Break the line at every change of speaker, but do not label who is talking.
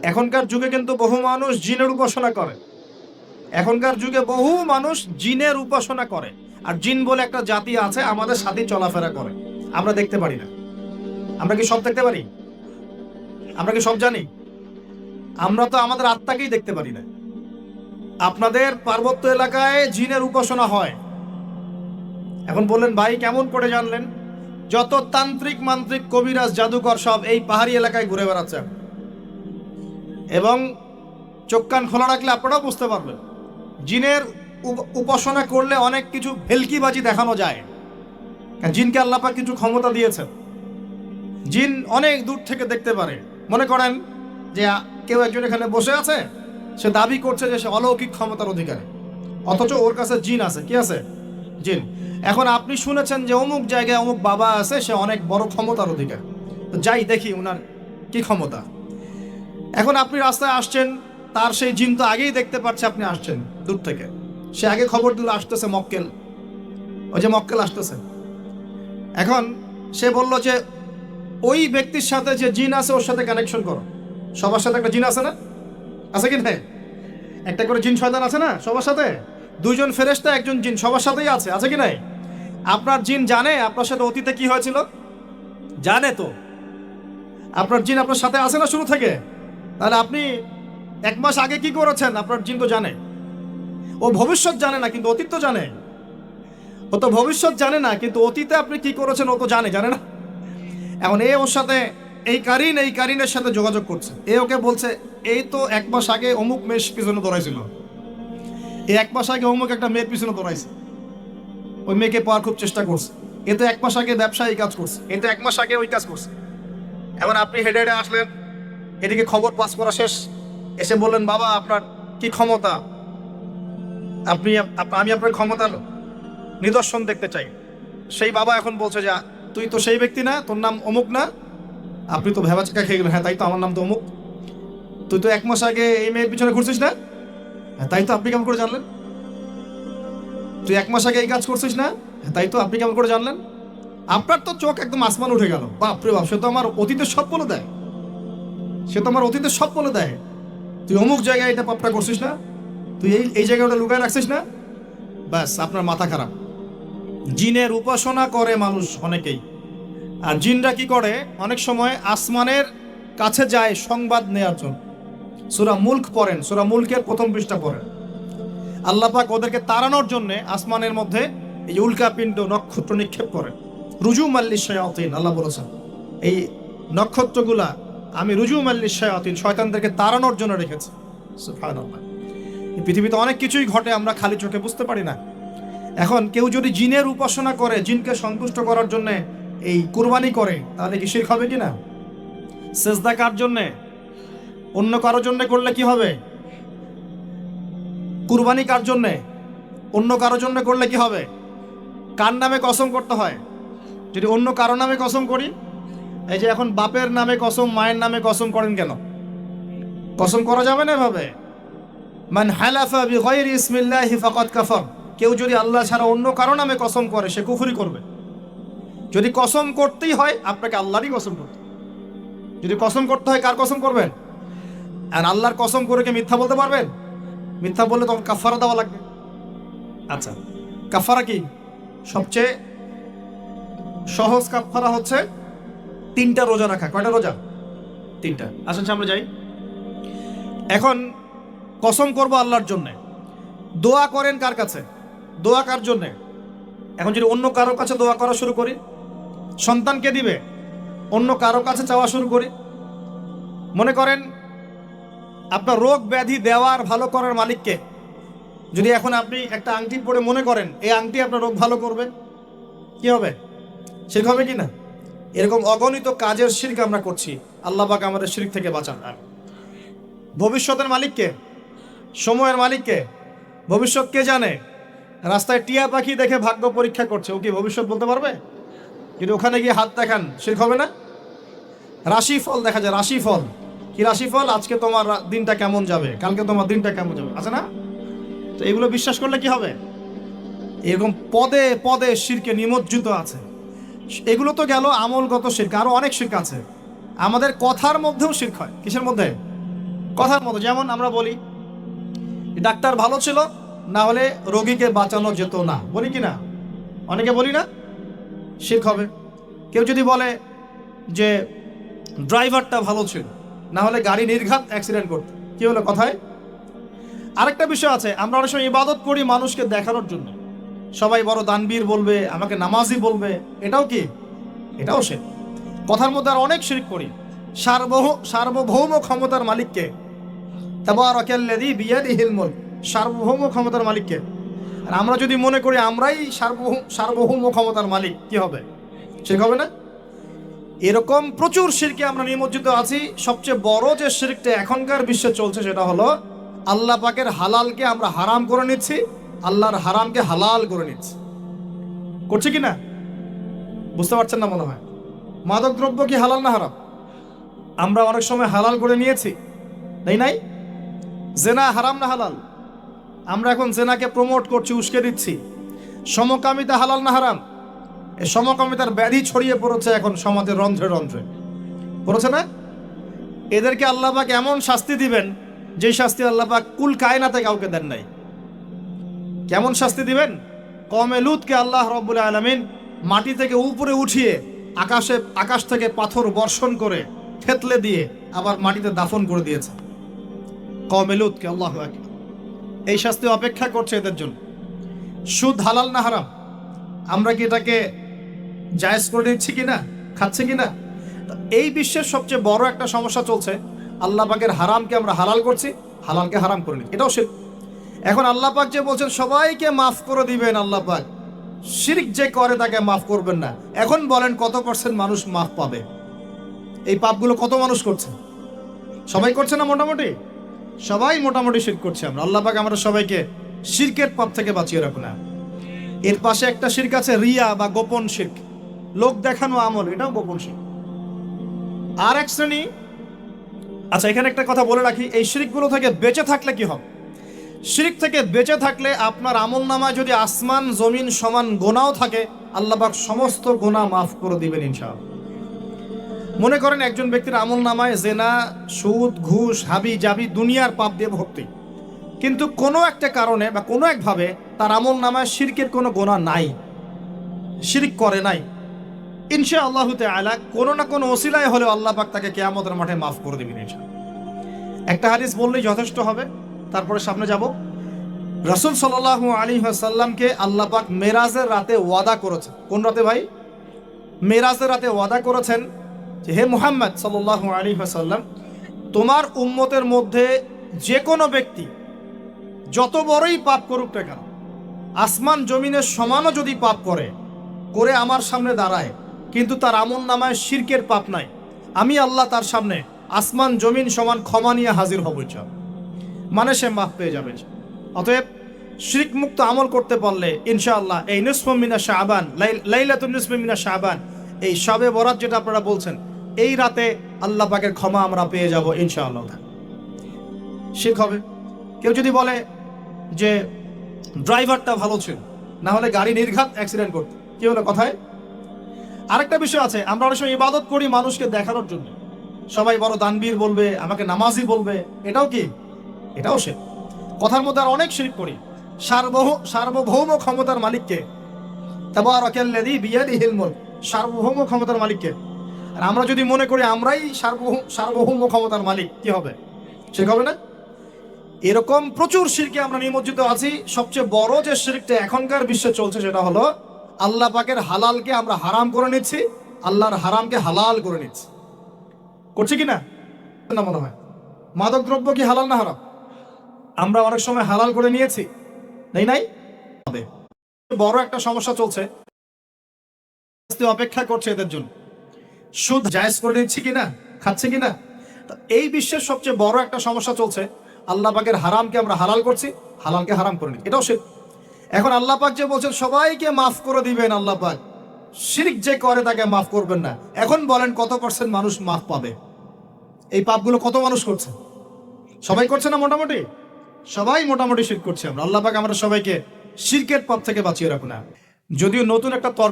এখনকার যুগে কিন্তু বহু মানুষ জিনের উপাসনা করে। এখনকার যুগে বহু মানুষ জিনের উপাসনা করে। আর জিন বলে একটা জাতি আছে, আমাদের সাথে চলাফেরা করে। আমরা দেখতে পারি না। আমরা কি সব দেখতে পারি? আমরা কি সব জানি? আমরা তো আমাদের আত্মাকেই দেখতে পারি না। আপনাদের পার্বত্য এলাকায় জিনের উপাসনা হয়। এখন বললেন ভাই কেমন করে জানলেন? যত তান্ত্রিক মান্ত্রিক কবিরাজ জাদুকর সব এই পাহাড়ি এলাকায় ঘুরে বেড়াচ্ছে, এবং চোখ কান খোলা রাখলে আপনারাও বুঝতে পারবেন জিনের উপাসনা করলে অনেক কিছু ভেলকিবাজি দেখানো যায়। জিনকে আল্লাহ পাক কিছু ক্ষমতা দিয়েছেন। জিন অনেক দূর থেকে দেখতে পারে। মনে করেন যে কেউ একজন এখানে বসে আছে, সে দাবি করছে যে সে অলৌকিক ক্ষমতার অধিকারী, অথচ ওর কাছে জিন আছে। কি আছে? জিন। এখন আপনি শুনেছেন যে অমুক জায়গায় অমুক বাবা আছে, সে অনেক বড় ক্ষমতার অধিকারী, তো যাই দেখি ওনার কি ক্ষমতা। এখন আপনি রাস্তায় আসছেন, তার সেই জিন তো আগেই দেখতে পাচ্ছে আপনি আসছেন দূর থেকে। সে আগে খবর দিল আসতেছে মক্কেল, ওই যে মক্কেল আসতেছে। এখন সে বলল যে ওই ব্যক্তির সাথে যে জিন আছে ওর সাথে কানেকশন করো। সবার সাথে একটা জিন আছে না? আছে কি না? একটা করে জিন শয়তান আছে না সবার সাথে? দুইজন ফেরেশতা একজন জিন সবার সাথেই আছে। আছে কি নাই? আপনার জিন জানে আপনার সাথে অতীতে কি হয়েছিল? জানে তো। আপনার জিন আপনার সাথে আছে না শুরু থেকে? তাহলে আপনি 1 মাস আগে কি করেছেন আপনার জিন তো জানে। ও ভবিষ্যৎ জানে না, কিন্তু অতীত তো জানে। ও তো ভবিষ্যৎ জানে না, কিন্তু অতীতে আপনি কি করেছেন ও তো জানে না? এখন এ ওর সাথে এই কারিনের সাথে যোগাযোগ করছে। এ ওকে বলছে এই তো 1 মাস আগে অমুক মেয়ের পিছনে দৌড়াইছিল, এই 1 মাস আগে অমুক একটা মেয়ের পিছনে দৌড়াইছে, ওই মেয়েকে পাওয়ার খুব চেষ্টা করছে। এ তো 1 মাস আগে ব্যবসায়ী কাজ করছে, এ তো 1 মাস আগে ওই কাজ করছে। এখন আপনি হেডে হেডে আসলেন, এদিকে খবর পাস করা শেষ, এসে বললেন বাবা আপনার কি ক্ষমতা, আমি আপনার ক্ষমতার নিদর্শন দেখতে চাই। সেই বাবা এখন বলছে যে তুই তো সেই ব্যক্তি না, তোর নাম অমুক না? আপনি তো ভেবাচাকা খেয়ে গেলেন। হ্যাঁ তাই তো, আমার নাম তো অমুক। তুই তো 1 মাস আগে এই মেয়ের পিছনে ঘুরছিস না? হ্যাঁ তাই তো, আপনি কেমন করে জানলেন? তুই 1 মাস আগে এই কাজ করছিস না? হ্যাঁ তাই তো, আপনি কেমন করে জানলেন? আপনার তো চোখ একদম আসমান উঠে গেল। বাপরে বাপ, সে তো আমার অতীতের সব বলে দেয়। সে তো আমার অতীতের সব বলে দেয়। তুই অমুক জায়গায় এটা পাপটা করছিস না? তুই এই জায়গায় ওটা লুকায় রাখছিস না? ব্যাস, আপনার মাথা খারাপ। জিনের উপাসনা করে মানুষ অনেকেই। আর জিনরা কি করে, অনেক সময় আসমানের কাছে যায় সংবাদ নেওয়ার জন্য। সূরা মুলক পড়েন, সূরা মুলকের 1ম পৃষ্ঠা পড়েন। আল্লাহ পাক ওদেরকে তাড়ানোর জন্য আসমানের মধ্যে এই উল্কাপিণ্ড নক্ষত্র নিক্ষেপ করেন। রুজুম আল্লিশ শায়াতিন, আল্লাহ বলেছেন এই নক্ষত্রগুলা আমি রুজুম আল্লিশ শায়াতিন, শয়তানদেরকে তাড়ানোর জন্য রেখেছি। সুবহানাল্লাহ। এই পৃথিবীতে অনেক কিছুই ঘটে, আমরা খালি চোখে বুঝতে পারি না। এখন কেউ যদি জিনের উপাসনা করে, জিনকে সন্তুষ্ট করার জন্য এই কুরবানি করে, তাহলে কি শিরক হবে কিনা? সেজদা কার জন্যে? অন্য কারোর জন্য করলে কি হবে? কুরবানি কার জন্যে? অন্য কারোর জন্য করলে কি হবে? কার নামে কসম করতে হয়? যদি অন্য কারো নামে কসম করি, এই যে এখন বাপের নামে কসম, মায়ের নামে কসম করেন কেন? কসম করা যাবে না এভাবে। মান হালাফা বিগাইরি ইসমিল্লাহি ফাকাদ কাফার। কেউ যদি আল্লাহ ছাড়া অন্য কারো নামে কসম করে, সে কুফরি করবে। যদি কসম করতেই হয়, আপনাকে আল্লাহরই কসম করতে। যদি কসম করতে হয়, কার কসম করবেন? আর আল্লাহর কসম করে কি মিথ্যা বলতে পারবেন? মিথ্যা বললে তখন কাফারা দেওয়া লাগবে। আচ্ছা, কাফারা কি? সবচেয়ে সহজ কাফারা হচ্ছে 3টা রোজা রাখা। কয়টা রোজা? 3টা। আসেন সামনে যাই। এখন কসম করব আল্লাহর জন্যে। দোয়া করেন কার কাছে? দোয়া কার জন্যে? এখন যদি অন্য কারো কাছে দোয়া করা শুরু করি, সন্তানকে দিবে, অন্য কারো কাছে চাওয়া শুরু করি। মনে করেন আপনার রোগ ব্যাধি দেওয়ার ভালো করার মালিককে। যদি এখন আপনি একটা আংটি পরে মনে করেন এই আংটি আপনার রোগ ভালো করবে, কি হবে? শিরক হবে কি না? এরকম অগণিত কাজের শিরক আমরা করছি। আল্লাহ পাক আমাদের শিরক থেকে বাঁচান। ভবিষ্যতের মালিককে, সময়ের মালিককে। ভবিষ্যৎ কে জানে? রাস্তায় টিয়া পাখি দেখে ভাগ্য পরীক্ষা করছে, ও কি ভবিষ্যৎ বলতে পারবে? কিন্তু ওখানে গিয়ে হাত দেখান, শিরক হবে না? রাশিফল দেখা যায়, রাশিফল কি? রাশিফল আজকে তোমার দিনটা কেমন যাবে, কালকে তোমার দিনটা কেমন যাবে, আছে না? তো এগুলো বিশ্বাস করলে কি হবে? এরকম পদে পদে শিরকে নিমজ্জিত আছে। এগুলো তো গেল আমলগত শিরক, আরো অনেক শিরক আছে। আমাদের কথার মধ্যেও শিরক হয়। কিসের মধ্যে? কথার মতো যেমন আমরা বলি ডাক্তার ভালো ছিল, না হলে রোগীকে বাঁচানো যেত না, বলি কি না? অনেকে বলি না, শিরক হবে। কেউ যদি বলে যে ড্রাইভারটা ভালো ছিল, না হলে গাড়ি নির্ঘাত অ্যাক্সিডেন্ট করতো, কি হলো কথায়? আরেকটা বিষয় আছে, আমরা অনেক সময় ইবাদত করি মানুষকে দেখানোর জন্য, সবাই বড় দানবীর বলবে, আমাকে নামাজি বলবে, এটাও কি? এটাও শিরক। কথার মধ্যে আর অনেক শিরক করি। সার্বভৌম ক্ষমতার মালিককে, তাবারাকাল্লাযী বিয়াদিহিল মুলক, সার্বভৌম ক্ষমতার মালিককে। আর আমরা যদি মনে করি আমরাই সার্বভৌম ক্ষমতার মালিক, কি হবে? শিরক হবে না? এরকম প্রচুর শিরকে আমরা নিমজ্জিত আছি। সবচেয়ে বড় যে শিরকটা এখনকার বিশ্বে চলছে সেটা হলো আল্লাহ পাকের হালালকে আমরা হারাম করে নিচ্ছি, আল্লাহর হারামকে হালাল করে নিচ্ছি। করছে কি না? বুঝতে পারছেন না মনে হয়। মাদক দ্রব্য কি হালাল না হারাম? আমরা অনেক সময় হালাল করে নিয়েছি, তাই নাই? জেনা হারাম না হালাল? আমরা এখন জেনাকে প্রমোট করছি, উস্কে দিচ্ছি। সমকামিতা হালাল না হারাম? এই সমকামিতার ব্যাধি ছড়িয়ে পড়েছে এখন সমাজের রন্ধ্রে রন্ধ্রে, পড়েছে না? এদেরকে আল্লাহ পাক এমন শাস্তি দিবেন যে শাস্তি আল্লাহ পাক কুল কায়নাতে কাউকে দেন নাই। কেমন শাস্তি দিবেন? কওমে লূতকে আল্লাহ রাব্বুল আলামিন মাটি থেকে উপরে উঠিয়ে আকাশ থেকে পাথর বর্ষণ করে থেতলে দিয়ে আবার মাটিতে দাফন করে দিয়েছে কওমে লূতকে। আল্লাহু আকবার। এই শাস্তি অপেক্ষা করছে এদের জন্য। সুদ হালাল না হারাম? আমরা কি এটাকে জায়েজ করে নিচ্ছি কিনা, খাচ্ছি কিনা? এই বিশ্বের সবচেয়ে বড় একটা সমস্যা চলছে, আল্লাহ পাকের হারামকে আমরা হালাল করছি, হালালকে হারাম করে নিচ্ছি, এটাও শিরক। এখন আল্লাহ পাক যে বলছেন সবাইকে মাফ করে দিবেন, আল্লাহ পাক শিরক যে করে তাকে মাফ করবেন না। এখন বলেন কত পার্সেন্ট মানুষ মাফ পাবে? এই পাপগুলো কত মানুষ করছে? সবাই করছে না? মোটামুটি সবাই মোটামুটি শিরক করছে। আমরা আল্লাহ পাক আমরা সবাইকে শিরকের পাপ থেকে বাঁচিয়ে রাখুন না। এর পাশে একটা শিরক আছে রিয়া বা গোপন শিরক, লোক দেখানো আমল, এটাও গোপন শিরক। আর এক শ্রেণী। আচ্ছা, এখানে একটা কথা বলে রাখি, এই শিরকগুলো থেকে বেঁচে থাকলে কি হবে? শিরক থেকে বেঁচে থাকলে আপনার আমল নামায় যদি আসমান জমিন সমান গোনাও থাকে, আল্লাহ পাক সমস্ত গোনা মাফ করে দিবেন ইনশাআল্লাহ। মনে করেন একজন ব্যক্তির আমল নামায় জেনা, সুদ, ঘুষ, হাবি জাবি দুনিয়ার পাপ দিয়ে ভর্তি, কিন্তু কোনো একটা কারণে বা কোনো একভাবে তার আমল নামায় শিরকের কোনো গোনা নাই, শিরক করে নাই, ইনশাআল্লাহ তাআলা কোনো না কোনো ওসিলায় হলেও আল্লাহ পাক তাকে কিয়ামতের মাঠে মাফ করে দিবেন ইনশাআল্লাহ। একটা হাদিস বললেই যথেষ্ট হবে, তারপরে সামনে যাব। রাসূল সাল্লাল্লাহু আলাইহি ওয়াসাল্লামকে আল্লাহ পাক মেরাজের রাতে ওয়াদা করেছেন। কোন রাতে ভাই? মেরাজের রাতে ওয়াদা করেছেন যে হে মুহাম্মদ সাল্লাল্লাহু আলাইহি ওয়াসাল্লাম, তোমার উম্মতের মধ্যে যে কোনো ব্যক্তি যত বড়ই পাপ করুক না কেন, আসমান জমিনের সমানও যদি পাপ করে আমার সামনে দাঁড়ায়, কিন্তু তার আমল নামায় শিরকের পাপ নাই, আমি আল্লাহ তার সামনে আসমান জমিন সমান ক্ষমা নিয়ে হাজির হব, মানে সে মাফ পেয়ে যাবে। অতএব শিরক মুক্ত আমল করতে পারলে ইনশাআল্লাহ এই নিসফু মিনা শাবান, লাইলাতুন নিসফি মিনা শাবান, এই শবে বরাত যেটা আপনারা বলছেন, এই রাতে আল্লাহ পাকের ক্ষমা আমরা পেয়ে যাব ইনশাআল্লাহ। শিরক হবে। কেউ যদি বলে যে ড্রাইভারটা ভালো ছিল, না হলে গাড়ি নির্ঘাত অ্যাক্সিডেন্ট করতো, কি হলো কথায়? আরেকটা বিষয় আছে, আমরা অনেক সময় ইবাদত করি মানুষকে দেখানোর জন্য, সবাই বড় দানবীর বলবে, আমাকে নামাজি বলবে, এটাও কি? এটাও শিরক। কথার মধ্যে আর অনেক শিরক করি। সার্বভৌম ক্ষমতার মালিককে, তাবারাকাল্লাযী বিয়াদিহিল মুলক, সার্বভৌম ক্ষমতার মালিককে। আর আমরা যদি মনে করি আমরাই সার্বভৌম ক্ষমতার মালিক, কি হবে? শিরক হবে না? এরকম প্রচুর শিরকে আমরা নিমজ্জিত আছি। সবচেয়ে বড় যে শিরকটা এখনকার বিশ্বে চলছে সেটা হলো আল্লাহ পাকের হালালকে আমরা হারাম করে নিচ্ছি, আল্লাহর হারামকে হালাল করে নিচ্ছি। করছে কি না? না মনে হয়। মাদক দ্রব্য কি হালাল না হারাম? আমরা অনেক সময় হালাল করে নিয়েছি, তাই নাই? বড় একটা সমস্যা চলছে, অপেক্ষা করছে এদের জন্য। সুদ জায়েজ করে নিচ্ছি কিনা, খাচ্ছে কিনা? এই বিশ্বের সবচেয়ে বড় একটা সমস্যা চলছে, আল্লাহ পাকের হারামকে আমরা হালাল করছি, হালালকে হারাম করে নিচ্ছি, এটাও শিরক। এখন আল্লাহ পাক যে বলছেন সবাইকে মাফ করে দিবেন, আল্লাহ পাক শিরক যে করে তাকে মাফ করবেন না। এখন বলেন কত পার্সেন্ট মানুষ মাফ পাবে? এই পাপগুলো কত মানুষ করছে? সবাই করছে না? মোটামুটি সবাই মোটামুটি শিরক করছে। আমরা আল্লাহ পাক আমরা সবাইকে শিরকের পাপ থেকে বাঁচিয়ে রাখুন না। যদিও নতুন একটা তর্ক